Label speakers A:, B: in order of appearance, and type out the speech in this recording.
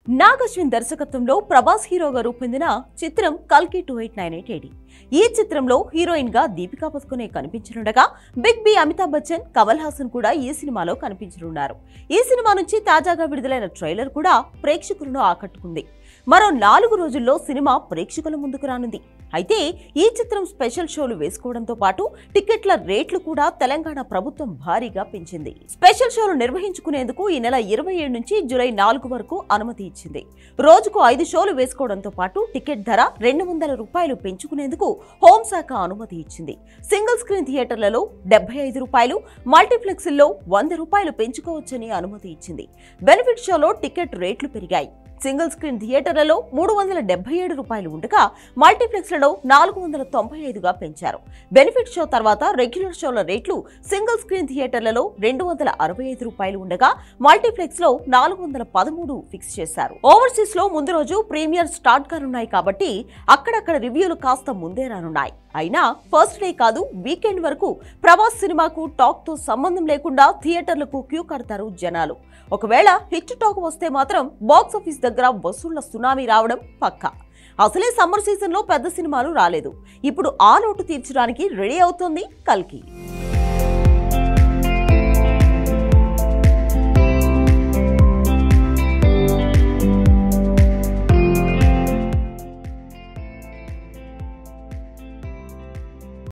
A: నాగ్ అశ్విన్ దర్శకత్వంలో ప్రభాస్ హీరోగా రూపొందిన చిత్రం కల్కి 2898 ఈ చిత్రంలో హీరోయిన్ గా దీపికా పదుకొనే కనిపించనుండగా బిగ్ బి అమితాబ్ బచ్చన్, కమల్ హాసన్ కూడా ఈ సినిమాలో కనిపించనున్నారు. ఈ సినిమా నుంచి తాజాగా విడుదలైన ట్రైలర్ కూడా ప్రేక్షకులను ఆకట్టుకుంది. మరో 4 రోజుల్లో సినిమా ప్రేక్షకుల ముందుకు రానుంది. అయితే ఈ చిత్రం స్పెషల్ షోలు వేసుకోవడంతో పాటు టికెట్ల రేట్లు కూడా తెలంగాణ ప్రభుత్వం భారీగా పెంచింది. స్పెషల్ షోలు నిర్వహించుకునేందుకు ఈ నెల 27 నుంచి జూలై 4 వరకు అనుమతి ఇచ్చింది. రోజుకు 5 షోలు వేసుకోవడంతో పాటు టికెట్ ధర 200 రూపాయలు పెంచుకునేందుకు హోంశాఖ అనుమతి ఇచ్చింది. సింగిల్ స్క్రీన్ థియేటర్లలో 75 రూపాయలు, మల్టీప్లెక్స్ల్లో 100 రూపాయలు పెంచుకోవచ్చని అనుమతి ఇచ్చింది. బెనిఫిట్ షోలో టికెట్ రేట్లు పెరిగాయి. సింగిల్ స్క్రీన్ థియేటర్లలో 377 రూపాయలు ఉండగా మల్టీప్లెక్స్లలో 495గా పెంచారు. బెనిఫిట్ షో తర్వాత రెగ్యులర్ షోల రేట్లు సింగిల్ స్క్రీన్ థియేటర్లలో 265 రూపాయలు ఉండగా మల్టీప్లెక్స్ లో 413 ఫిక్స్ చేశారు. ఓవర్సీస్ లో ముందు రోజు ప్రీమియర్ స్టార్ట్ కానున్నాయి కాబట్టి అక్కడక్కడ రివ్యూలు కాస్త ముందే రానున్నాయి. అయినా ఫస్ట్ డే కాదు, వీకెండ్ వరకు ప్రభాస్ సినిమాకు టాక్ తో సంబంధం లేకుండా థియేటర్లకు క్యూ కడతారు జనాలు. ఒకవేళ హిట్ టాక్ వస్తే మాత్రం బాక్స్ ఆఫీస్ దగ్గర వసూళ్ల సునామీ రావడం పక్కా. అసలే సమ్మర్ సీజన్ లో పెద్ద సినిమాలు రాలేదు. ఇప్పుడు ఆ లోటు తీర్చడానికి రెడీ అవుతోంది కల్కి.